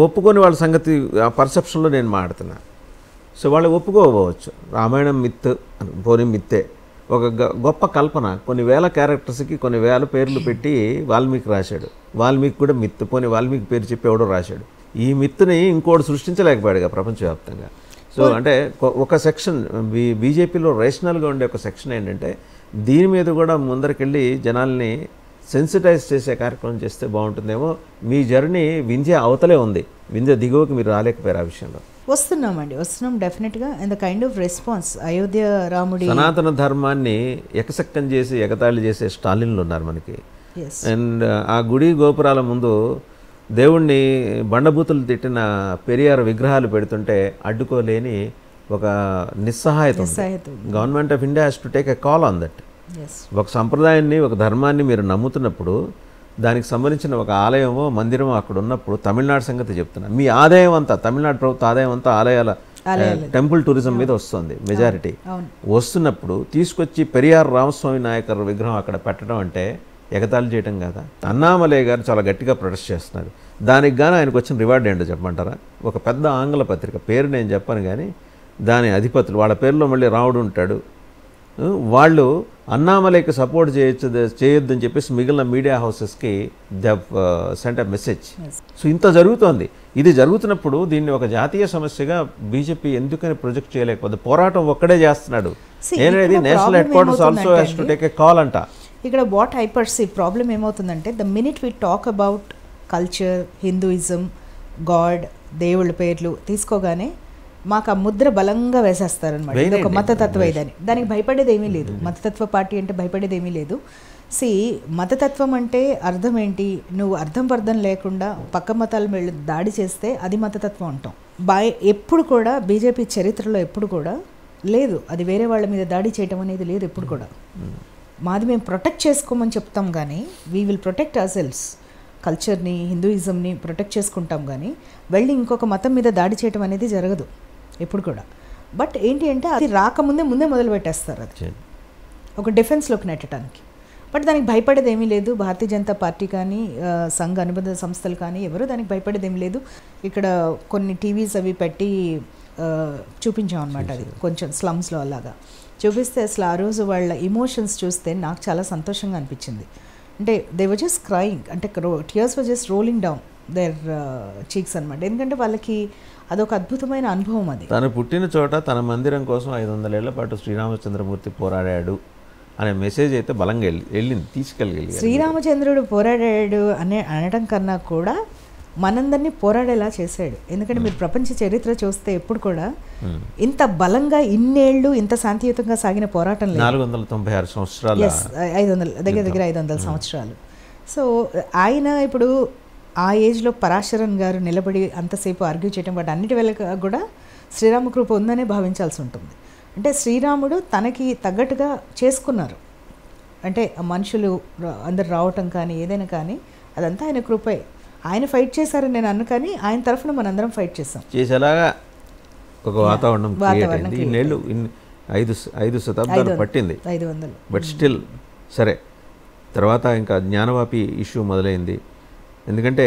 ఒప్పుకొని వాళ్ళ సంగతి ఆ పర్సెప్షన్లో నేను మాడుతున్నా. సో వాళ్ళు ఒప్పుకోవచ్చు, రామాయణం మిత్ పోనీ మిత్తే, ఒక గొప్ప కల్పన, కొన్ని వేల క్యారెక్టర్స్కి కొన్ని వేల పేర్లు పెట్టి వాల్మీకి రాశాడు. వాల్మీకి కూడా మిత్, పోనీ వాల్మీకి పేరు చెప్పి ఎవడో రాశాడు. ఈ మిత్తుని ఇంకోటి సృష్టించలేకపోయాడుగా ప్రపంచవ్యాప్తంగా. సో అంటే ఒక సెక్షన్ బీజేపీలో రేషనల్గా ఉండే ఒక సెక్షన్ ఏంటంటే దీని మీద కూడా ముందరికెళ్ళి జనాల్ని సెన్సిటైజ్ చేసే కార్యక్రమం చేస్తే బాగుంటుందేమో. మీ జర్నీ వింధ్య అవతలే ఉంది, వింధ్య దిగువకి మీరు రాలేకపోయారు. ఆ విషయంలో వస్తున్నాం డెఫినెట్గా. And the kind of response Ayodhya రాముడి సనాతన ధర్మాన్ని ఎకసక్కం చేసి ఎగతాళి చేసే స్టాలిన్లు ఉన్నారు మనకి. అండ్ ఆ గుడి గోపురాల ముందు దేవుణ్ణి బండబూతులు తిట్టిన పెరియార్ విగ్రహాలు పెడుతుంటే అడ్డుకోలేని ఒక నిస్సహాయత. Government of India has to take a call on that. ఒక సంప్రదాయాన్ని, ఒక ధర్మాన్ని మీరు నమ్ముతున్నప్పుడు దానికి సంబంధించిన ఒక ఆలయమో మందిరమో అక్కడ ఉన్నప్పుడు, తమిళనాడు సంగతి చెప్తున్నా, మీ ఆదాయం అంతా, తమిళనాడు ప్రభుత్వ ఆదాయం అంతా ఆలయాల టెంపుల్ టూరిజం మీద వస్తుంది మెజారిటీ. వస్తున్నప్పుడు తీసుకొచ్చి పెరియార్ రామస్వామి నాయకర్ విగ్రహం అక్కడ పెట్టడం అంటే ఎగతాళి చేయడం కదా. అన్నామలై గారు చాలా గట్టిగా ప్రొటెస్ట్ చేస్తున్నారు. దానికి గాను ఆయనకు వచ్చిన రివార్డ్ ఏంటో చెప్పమంటారా? ఒక పెద్ద ఆంగ్ల పత్రిక, పేరు నేను చెప్పను కానీ దాని అధిపతులు, వాళ్ళ పేరులో మళ్ళీ రాముడు ఉంటాడు, వాళ్ళు అన్నామలైకి సపోర్ట్ చేయొద్దని చెప్పేసి మిగిలిన మీడియా హౌసెస్కి they sent a message. So ఇంత జరుగుతోంది. ఇది జరుగుతున్నప్పుడు దీన్ని ఒక జాతీయ సమస్యగా బీజేపీ ఎందుకని ప్రొజెక్ట్ చేయలేకపోతే? పోరాటం ఒక్కడే చేస్తున్నాడు. నేనేది national headquarters also has to take a call అంట. ఇక్కడ వాట్ ఐ పర్సీవ్ ప్రాబ్లం ఏమవుతుందంటే, the minute we talk about culture, Hinduism, God, దేవుళ్ళ పేర్లు తీసుకోగానే మాకు ఆ ముద్ర బలంగా వేసేస్తారనమాట. ఇది ఒక మతతత్వ ఇదని. దానికి భయపడేది ఏమీ లేదు. మతతత్వ పార్టీ అంటే భయపడేది ఏమీ లేదు. మతతత్వం అంటే అర్థం ఏంటి? నువ్వు అర్థం లేకుండా పక్క మతాల మీద దాడి చేస్తే అది మతతత్వం అంటాం. ఎప్పుడు కూడా బీజేపీ చరిత్రలో ఎప్పుడు కూడా లేదు అది వేరే వాళ్ళ మీద దాడి చేయటం అనేది లేదు ఎప్పుడు కూడా. మాది మేము ప్రొటెక్ట్ చేసుకోమని చెప్తాం కానీ we will protect our selves. కల్చర్ని, హిందూయిజంని ప్రొటెక్ట్ చేసుకుంటాం కానీ వెళ్ళి ఇంకొక మతం మీద దాడి చేయటం అనేది జరగదు ఎప్పుడు కూడా. బట్ ఏంటి అంటే అది రాకముందే మొదలు పెట్టేస్తారు, అది ఒక డిఫెన్స్లోకి నెట్టడానికి. బట్ దానికి భయపడేది ఏమీ లేదు. భారతీయ జనతా పార్టీ కానీ సంఘ అనుబంధ సంస్థలు కానీ ఎవరు దానికి భయపడేది ఏమీ లేదు. ఇక్కడ కొన్ని టీవీస్ అవి పెట్టి చూపించాం అనమాట. అది కొంచెం స్లమ్స్లో అలాగా చూపిస్తే అసలు ఆ రోజు వాళ్ళ ఇమోషన్స్ చూస్తే నాకు చాలా సంతోషంగా అనిపించింది. అంటే దే వర్ జస్ట్ క్రయింగ్, అంటే tears were just rolling down their cheeks అనమాట. ఎందుకంటే వాళ్ళకి అదొక అద్భుతమైన అనుభవం. అది తను పుట్టిన చోట తన మందిరం కోసం 500 ఏళ్ల పాటు శ్రీరామచంద్రమూర్తి పోరాడాడు అనే మెసేజ్ అయితే బలంగా తీసుకెళ్ళగలిగారు. శ్రీరామచంద్రుడు పోరాడాడు అనడం కన్నా కూడా మనందరినీ పోరాడేలా చేశాడు. ఎందుకంటే మీరు ప్రపంచ చరిత్ర చూస్తే ఎప్పుడు కూడా ఇంత బలంగా ఇన్నేళ్లు ఇంత శాంతియుతంగా సాగిన పోరాటం లేదు. 496 సంవత్సరాలు, 500 దగ్గర 500 సంవత్సరాలు. సో ఆయన ఇప్పుడు ఆ ఏజ్లో పరాశరన్ గారు నిలబడి అంతసేపు ఆర్గ్యూ చేయడం, వాటి అన్నిటి వల్ల కూడా శ్రీరామకృప ఉందనే భావించాల్సి ఉంటుంది. అంటే శ్రీరాముడు తనకి తగ్గట్టుగా చేసుకున్నారు. అంటే మనుషులు అందరు రావటం కానీ ఏదైనా కానీ అదంతా ఆయన కృపే. ఆయన ఫైట్ చేశారని నేను అన్ను, కానీ ఆయన తరఫున మనందరం ఫైట్ చేసేలాగా ఒక వాతావరణం ఇన్నేళ్ళు 5 శతాబ్దాలు పట్టింది. 500. బట్ స్టిల్ సరే, తర్వాత ఇంకా జ్ఞానవాపి ఇష్యూ మొదలైంది. ఎందుకంటే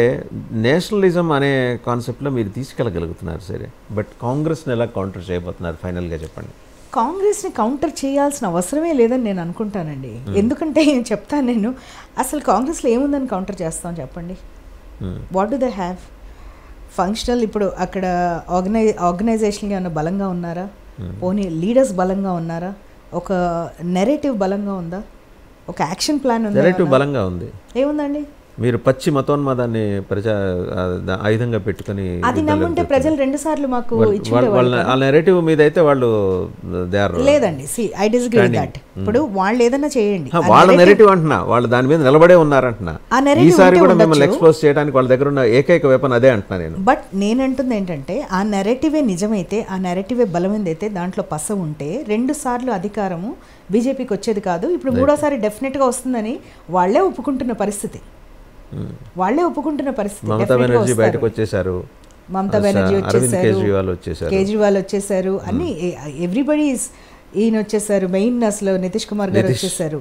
నేషనలిజం అనే కాన్సెప్ట్లో మీరు తీసుకెళ్ళగలుగుతున్నారు సరే, బట్ కాంగ్రెస్ని ఎలా కౌంటర్ చేయబోతున్నారు ఫైనల్గా చెప్పండి. కాంగ్రెస్ని కౌంటర్ చేయాల్సిన అవసరమే లేదని నేను అనుకుంటానండి. ఎందుకంటే చెప్తాను నేను, అసలు కాంగ్రెస్లో ఏముందని కౌంటర్ చేస్తాం చెప్పండి. What do they have? Functional ఇప్పుడు అక్కడ ఆర్గనైజేషన్గా ఏమైనా బలంగా ఉన్నారా? పోనీ లీడర్స్ బలంగా ఉన్నారా? ఒక నెరేటివ్ బలంగా ఉందా? ఒక యాక్షన్ ప్లాన్ ఉందా? నెరేటివ్ బలంగా ఉంది. ఏముందండి? మీరు పచ్చి మతోన్మాదాన్ని ఆయుధంగా పెట్టుకుని అది నమ్ముంటే ప్రజలు 2 సార్లు మాకు ఆ నెరేటివ్ మీద అయితే వాళ్ళు లేదండి. I disagree with that. ఇప్పుడు వాళ్ళు ఏదైనా చేయండి, వాళ్ళ నెరేటివ్ అంటున్నా, వాళ్ళు దాని మీద నిలబడే ఉన్నారంటున్నా. ఈసారి కూడా మిమ్మల్ని ఎక్స్పోజ్ చేయడానికి వాళ్ళ దగ్గర ఉన్న ఏకైక వెపన్ అదే అంటున్నా నేను. బట్ నేనంటుంది ఏంటంటే ఆ నెరేటివే నిజమైతే, ఆ నెరేటివే బలమైందైతే, దాంట్లో పస ఉంటే 2 సార్లు అధికారము బీజేపీకి వచ్చేది కాదు. ఇప్పుడు 3వ సారి డెఫినెట్గా వస్తుందని వాళ్ళే ఒప్పుకుంటున్న పరిస్థితి. మమతా బెనర్జీ బయటకు వచ్చేసారు, మమతా బెనర్జీ వచ్చేసారు, కేజ్రీవాల్ వచ్చేసారు, అన్ని ఎవ్రీబడి ఈయన వచ్చేసారు. మెయిన్ అసలు నితీష్ కుమార్ గారు వచ్చేసారు.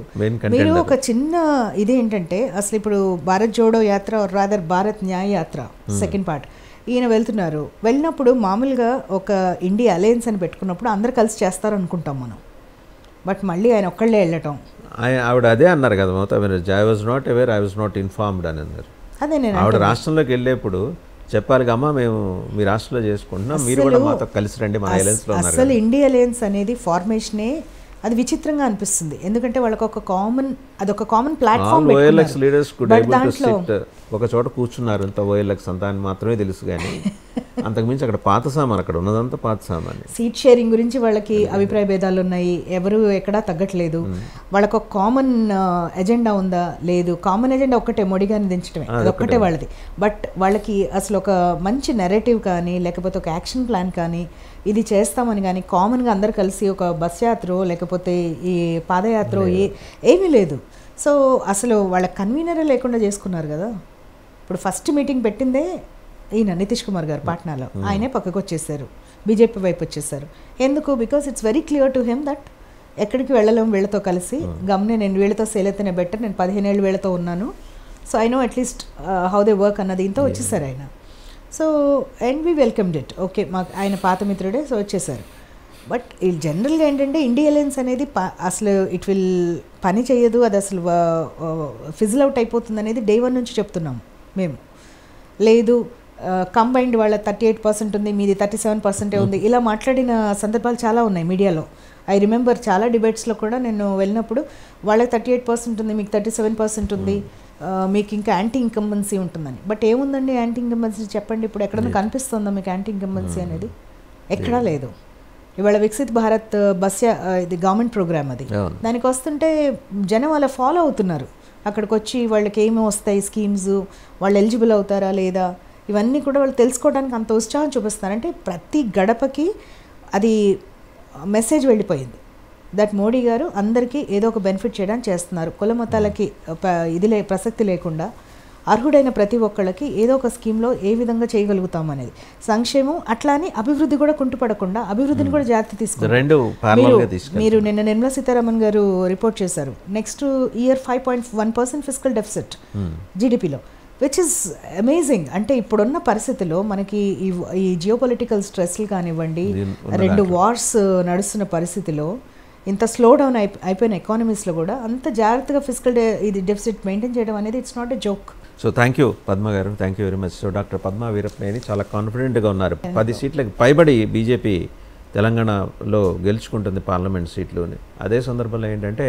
మీరు ఒక చిన్న ఇదేంటంటే అసలు ఇప్పుడు భారత్ జోడో యాత్ర, రాదర్ భారత్ న్యాయ యాత్ర సెకండ్ పార్ట్ ఈయన వెళ్తున్నారు. వెళ్ళినప్పుడు మామూలుగా ఒక ఇండియా అలయన్స్ అని పెట్టుకున్నప్పుడు అందరు కలిసి చేస్తారు అనుకుంటాం మనం. బట్ మళ్ళీ ఆయన ఒక్కళ్ళే వెళ్ళటం, ఆవిడ అదే అన్నారు కదా Mamata Banerjee, I was not aware, I was not informed అని అన్నారు. అదే నేను ఆవిడ రాష్ట్రంలోకి వెళ్ళేప్పుడు చెప్పాలి అమ్మా, మేము మీ రాష్ట్రంలో చేసుకుంటున్నాం, మీరు కూడా మాతో కలిసి రండి, మన అలయన్స్లో ఉన్నారు. అసలు ఇండియా అలయన్స్ అనేది ఫార్మేషనే అది విచిత్రంగా అనిపిస్తుంది. ఎందుకంటే వాళ్ళకి ఒక కామన్ ప్లాట్ఫామ్ ఒక చోట కూర్చున్నారు, ఇంత ఓఎల్ఎక్స్ అంతా అని మాత్రమే తెలుసు, కానీ అంతకుమించి అక్కడ పాత సామాన్, అక్కడ ఉన్నదంతా పాత సామాన్. సీట్ షేరింగ్ గురించి వాళ్ళకి అభిప్రాయ భేదాలు ఉన్నాయి, ఎవరు ఎక్కడా తగ్గట్లేదు. వాళ్ళకు ఒక కామన్ ఎజెండా ఉందా? లేదు. కామన్ ఎజెండా ఒక్కటే, మోడీ గారిని దించడమే, అదొక్కటే వాళ్ళది. బట్ వాళ్ళకి అసలు ఒక మంచి నెరేటివ్ కానీ లేకపోతే ఒక యాక్షన్ ప్లాన్ కానీ ఇది చేస్తామని కానీ కామన్గా అందరు కలిసి ఒక బస్ యాత్ర లేకపోతే ఈ పాదయాత్ర ఏమీ లేదు. సో అసలు వాళ్ళ కన్వీనరే లేకుండా చేసుకున్నారు కదా. ఇప్పుడు ఫస్ట్ మీటింగ్ పెట్టిందే ఈయన నితీష్ కుమార్ గారు పాట్నాలో, ఆయనే పక్కకు వచ్చేసారు, బీజేపీ వైపు వచ్చేసారు. ఎందుకు? Because it's very clear to him that ఎక్కడికి వెళ్ళలేం వీళ్ళతో కలిసి, గమ్నే నేను వీళ్ళతో సేల్ అయితేనే బెటర్, నేను 15 ఏళ్ళు వీళ్ళతో ఉన్నాను, so I know at least how they work అన్నది ఇంతో వచ్చేసారు ఆయన. So and we welcomed it. Okay, మాకు ఆయన పాత మిత్రుడే, సో వచ్చేసారు. బట్ ఈ జనరల్గా ఏంటంటే ఇండియా అలయన్స్ అనేది అసలు ఇట్ విల్ పని చేయదు, అది అసలు ఫిజిల్ అవుట్ అయిపోతుంది అనేది డే 1 నుంచి చెప్తున్నాము మేము. లేదు కంబైన్డ్ వాళ్ళ 38% ఉంది, మీది 37% ఉంది, ఇలా మాట్లాడిన సందర్భాలు చాలా ఉన్నాయి మీడియాలో. ఐ రిమెంబర్ చాలా డిబేట్స్లో కూడా నేను వెళ్ళినప్పుడు వాళ్ళకి 38% ఉంది, మీకు 37% ఉంది, మీకు ఇంకా యాంటీ ఇన్కంబెన్సీ ఉంటుందని. బట్ ఏముందండి యాంటీ ఇన్కంబెన్సీ చెప్పండి? ఇప్పుడు ఎక్కడన్నా కనిపిస్తుందా మీకు యాంటీ ఇన్కంబెన్సీ అనేది? ఎక్కడా లేదు. ఇవాళ వికసిత్ భారత్ ఇది గవర్నమెంట్ ప్రోగ్రామ్, అది దానికి వస్తుంటే జనం అలా ఫాలో అవుతున్నారు. అక్కడికి వచ్చి వాళ్ళకి ఏమి వస్తాయి స్కీమ్స్, వాళ్ళు ఎలిజిబుల్ అవుతారా లేదా, ఇవన్నీ కూడా వాళ్ళు తెలుసుకోవడానికి అంత ఉత్సాహం చూపిస్తున్నారు. అంటే ప్రతి గడపకి అది మెసేజ్ వెళ్ళిపోయింది దట్ మోడీ గారు అందరికీ ఏదో ఒక బెనిఫిట్ చేయడానికి చేస్తున్నారు. కుల మతాలకి ప్రసక్తి లేకుండా అర్హుడైన ప్రతి ఒక్కళ్ళకి ఏదో ఒక స్కీమ్లో ఏ విధంగా చేయగలుగుతాం అనేది, సంక్షేమం అట్లా అని అభివృద్ధి కూడా కుంటుపడకుండా అభివృద్ధిని కూడా జాగ్రత్త తీసుకుంటారు. మీరు నిన్న నిర్మలా సీతారామన్ గారు రిపోర్ట్ చేశారు, నెక్స్ట్ ఇయర్ 5.1% ఫిస్కల్ డెఫిసిట్ జీడిపిలో, విచ్ ఇస్ అమేజింగ్. అంటే ఇప్పుడున్న పరిస్థితిలో మనకి ఈ జియోపొలిటికల్ స్ట్రెస్లు కానివ్వండి, 2 వార్స్ నడుస్తున్న పరిస్థితిలో ఇంత స్లో డౌన్ అయిపోయిన ఎకానమీస్లో కూడా అంత జాగ్రత్తగా ఫిస్కల్ ఇది డెఫిసిట్ మెయింటైన్ చేయడం అనేది it's not a joke. So thank you Padma garu, thank you very much. So doctor Padma Veerapaneni చాలా కాన్ఫిడెంట్గా ఉన్నారు. 10 సీట్లకు పైబడి బీజేపీ తెలంగాణలో గెలుచుకుంటుంది పార్లమెంట్ సీట్లుని. అదే సందర్భంలో ఏంటంటే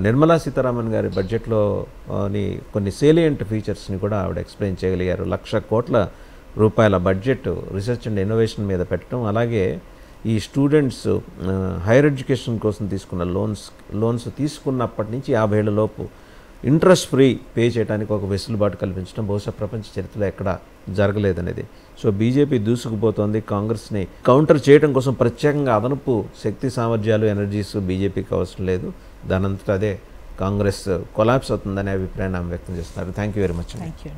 నిర్మలా సీతారామన్ గారి బడ్జెట్లో కొన్ని సేలియంట్ ఫీచర్స్ని కూడా ఆవిడ ఎక్స్ప్లెయిన్ చేయగలిగారు. 1,00,000 కోట్ల రూపాయల బడ్జెట్ రీసెర్చ్ అండ్ ఇన్నోవేషన్ మీద పెట్టడం, అలాగే ఈ స్టూడెంట్స్ హైయర్ ఎడ్యుకేషన్ కోసం తీసుకున్న లోన్స్ తీసుకున్నప్పటి నుంచి 50 ఏళ్ల లోపు ఇంట్రెస్ట్ ఫ్రీ పే చేయడానికి ఒక వెసులుబాటు కల్పించడం బహుశా ప్రపంచ చరిత్రలో ఎక్కడా జరగలేదనేది. So BJP దూసుకుపోతోంది. కాంగ్రెస్ని కౌంటర్ చేయడం కోసం ప్రత్యేకంగా అదనపు శక్తి సామర్థ్యాలు ఎనర్జీస్ బీజేపీకి అవసరం లేదు. దానంతటా అదే కాంగ్రెస్ కొలాప్స్ అవుతుందనే అభిప్రాయాన్ని ఆమె వ్యక్తం చేస్తున్నారు. Thank you very much. Thank you.